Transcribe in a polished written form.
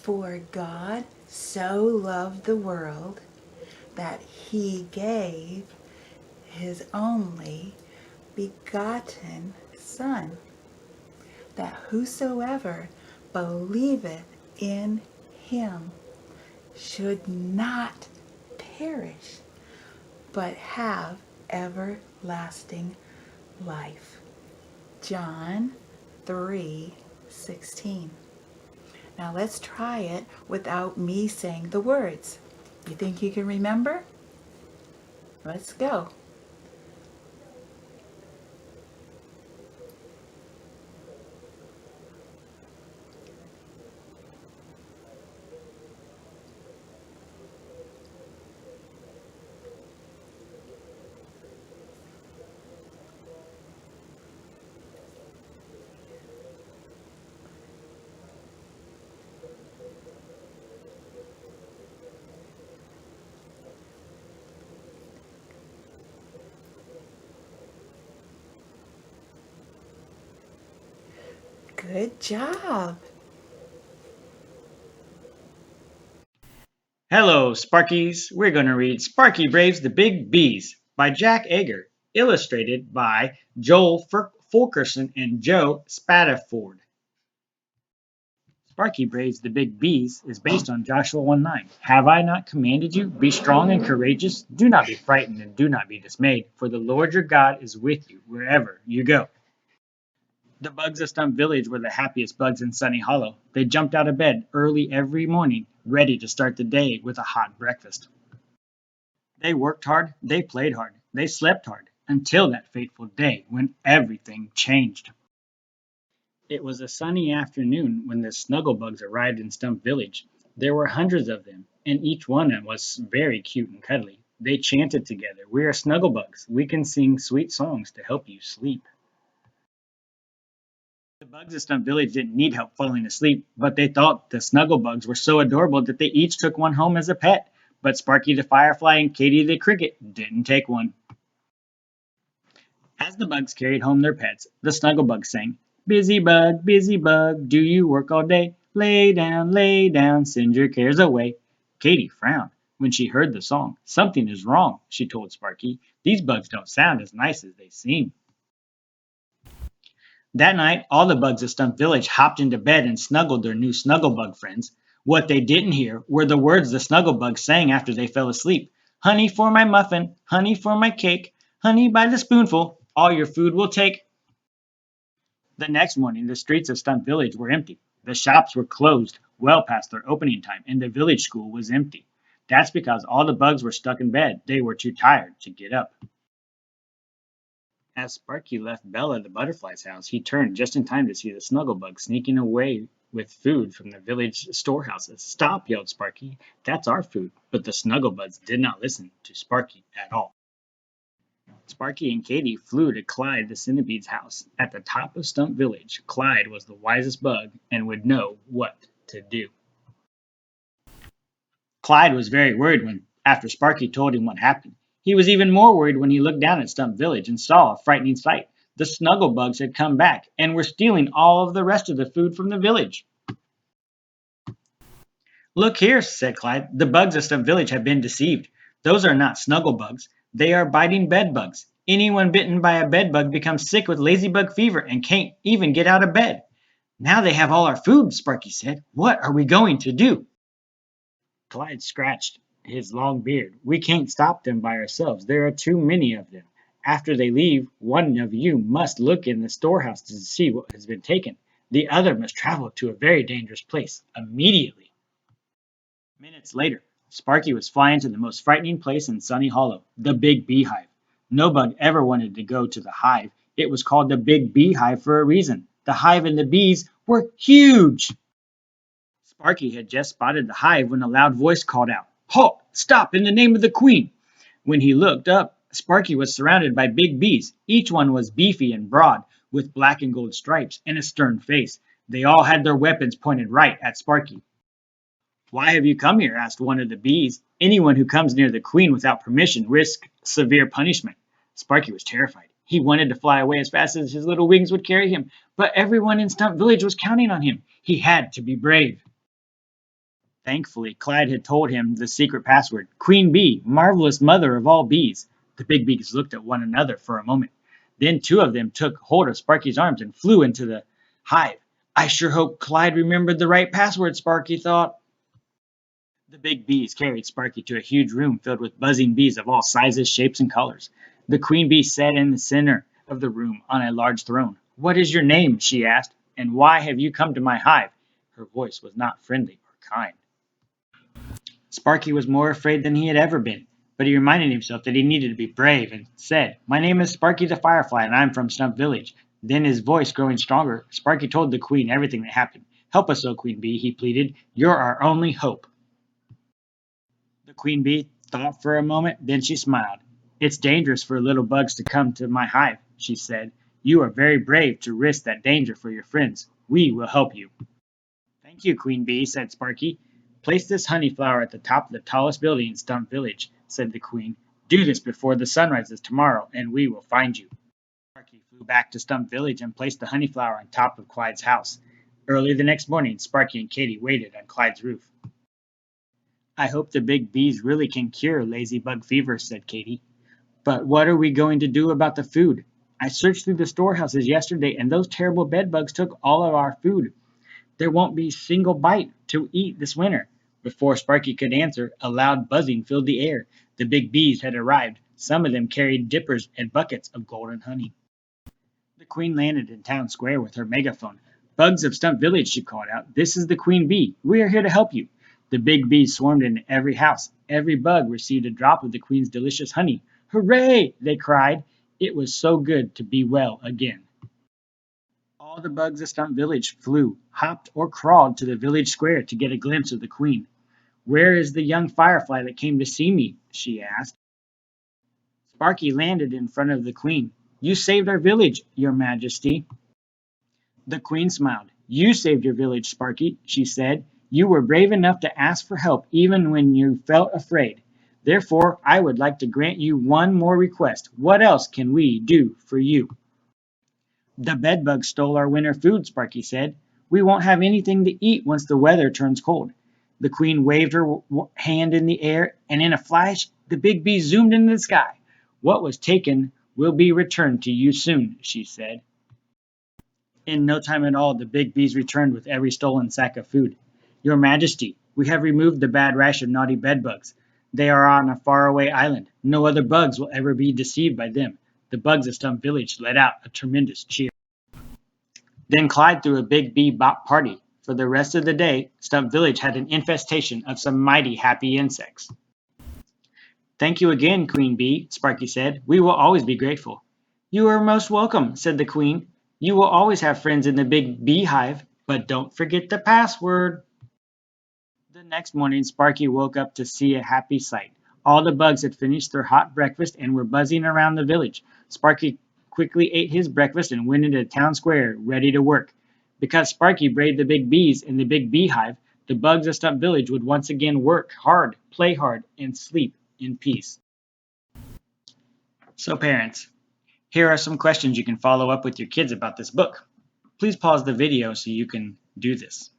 For God so loved the world that he gave his only begotten Son, that whosoever believeth in him should not perish, but have everlasting life. John 3:16. Now let's try it without me saying the words. You think you can remember? Let's go. Good job. Hello, Sparkies. We're going to read Sparky Braves the Big Bees by Jack Ager, illustrated by Joel Fulkerson and Joe Spadaford. Sparky Braves the Big Bees is based on Joshua 1:9. Have I not commanded you? Be strong and courageous. Do not be frightened and do not be dismayed, for the Lord your God is with you wherever you go. The bugs of Stump Village were the happiest bugs in Sunny Hollow. They jumped out of bed early every morning, ready to start the day with a hot breakfast. They worked hard, they played hard, they slept hard, until that fateful day when everything changed. It was a sunny afternoon when the Snugglebugs arrived in Stump Village. There were hundreds of them, and each one was very cute and cuddly. They chanted together, "We are Snugglebugs. We can sing sweet songs to help you sleep." The bugs of Stump Village didn't need help falling asleep, but they thought the Snugglebugs were so adorable that they each took one home as a pet. But Sparky the Firefly and Katy the Cricket didn't take one. As the bugs carried home their pets, the Snugglebug sang, busy bug, do you work all day? Lay down, send your cares away." Katy frowned when she heard the song. "Something is wrong," she told Sparky. "These bugs don't sound as nice as they seem." That night, all the bugs of Stump Village hopped into bed and snuggled their new Snugglebug friends. What they didn't hear were the words the Snugglebugs sang after they fell asleep. "Honey for my muffin, honey for my cake, honey by the spoonful, all your food will take." The next morning, the streets of Stump Village were empty. The shops were closed well past their opening time, and the village school was empty. That's because all the bugs were stuck in bed. They were too tired to get up. As Sparky left Bella the butterfly's house, he turned just in time to see the Snugglebug sneaking away with food from the village storehouses. "Stop!" yelled Sparky. "That's our food." But the Snugglebugs did not listen to Sparky at all. Sparky and Katy flew to Clyde the Centipede's house. At the top of Stump Village, Clyde was the wisest bug and would know what to do. Clyde was very worried after Sparky told him what happened. He was even more worried when he looked down at Stump Village and saw a frightening sight. The Snugglebugs had come back and were stealing all of the rest of the food from the village. "Look here," said Clyde. "The bugs of Stump Village have been deceived. Those are not Snugglebugs. They are biting bedbugs. Anyone bitten by a bedbug becomes sick with ladybug fever and can't even get out of bed." "Now they have all our food," Sparky said. "What are we going to do?" Clyde scratched his long beard. "We can't stop them by ourselves. There are too many of them. After they leave, one of you must look in the storehouse to see what has been taken. The other must travel to a very dangerous place immediately." Minutes later, Sparky was flying to the most frightening place in Sunny Hollow, the Big Beehive. No bug ever wanted to go to the hive. It was called the Big Beehive for a reason. The hive and the bees were huge. Sparky had just spotted the hive when a loud voice called out, "Halt! Stop in the name of the Queen!" When he looked up, Sparky was surrounded by big bees. Each one was beefy and broad, with black and gold stripes and a stern face. They all had their weapons pointed right at Sparky. "Why have you come here?" asked one of the bees. "Anyone who comes near the Queen without permission risks severe punishment." Sparky was terrified. He wanted to fly away as fast as his little wings would carry him, but everyone in Stump Village was counting on him. He had to be brave. Thankfully, Clyde had told him the secret password, Queen Bee, marvelous mother of all bees. The big bees looked at one another for a moment. Then two of them took hold of Sparky's arms and flew into the hive. I sure hope Clyde remembered the right password, Sparky thought. The big bees carried Sparky to a huge room filled with buzzing bees of all sizes, shapes, and colors. The queen bee sat in the center of the room on a large throne. What is your name? She asked, and why have you come to my hive? Her voice was not friendly or kind. Sparky was more afraid than he had ever been, but he reminded himself that he needed to be brave and said, My name is Sparky the Firefly, and I'm from Stump Village. Then, his voice growing stronger, Sparky told the queen everything that happened. Help us, O Queen Bee, he pleaded. You're our only hope. The queen bee thought for a moment, then she smiled. It's dangerous for little bugs to come to my hive, she said. You are very brave to risk that danger for your friends. We will help you. Thank you, Queen Bee, said Sparky. Place this honey flower at the top of the tallest building in Stump Village, said the queen. Do this before the sun rises tomorrow, and we will find you. Sparky flew back to Stump Village and placed the honey flower on top of Clyde's house. Early the next morning, Sparky and Katy waited on Clyde's roof. I hope the big bees really can cure lazy bug fever, said Katy. But what are we going to do about the food? I searched through the storehouses yesterday, and those terrible bed bugs took all of our food. There won't be a single bite to eat this winter. Before Sparky could answer, a loud buzzing filled the air. The big bees had arrived. Some of them carried dippers and buckets of golden honey. The queen landed in town square with her megaphone. Bugs of Stump Village, she called out. This is the queen bee. We are here to help you. The big bees swarmed into every house. Every bug received a drop of the queen's delicious honey. Hooray! They cried. It was so good to be well again. All the bugs of Stump Village flew, hopped, or crawled to the village square to get a glimpse of the queen. Where is the young firefly that came to see me? She asked. Sparky landed in front of the queen. You saved our village, your majesty. The queen smiled. You saved your village, Sparky, she said. You were brave enough to ask for help even when you felt afraid. Therefore, I would like to grant you one more request. What else can we do for you? The bedbugs stole our winter food, Sparky said. We won't have anything to eat once the weather turns cold. The queen waved her hand in the air, and in a flash, the big bee zoomed into the sky. What was taken will be returned to you soon, she said. In no time at all, the big bees returned with every stolen sack of food. Your Majesty, we have removed the bad rash of naughty bedbugs. They are on a faraway island. No other bugs will ever be deceived by them. The bugs of Stump Village let out a tremendous cheer. Then Clyde threw a big bee party. For the rest of the day, Stump Village had an infestation of some mighty happy insects. Thank you again, Queen Bee, Sparky said. We will always be grateful. You are most welcome, said the queen. You will always have friends in the big beehive, but don't forget the password. The next morning, Sparky woke up to see a happy sight. All the bugs had finished their hot breakfast and were buzzing around the village. Sparky quickly ate his breakfast and went into the town square, ready to work. Because Sparky braved the big bees in the big beehive, the bugs of Stump Village would once again work hard, play hard, and sleep in peace. So parents, here are some questions you can follow up with your kids about this book. Please pause the video so you can do this.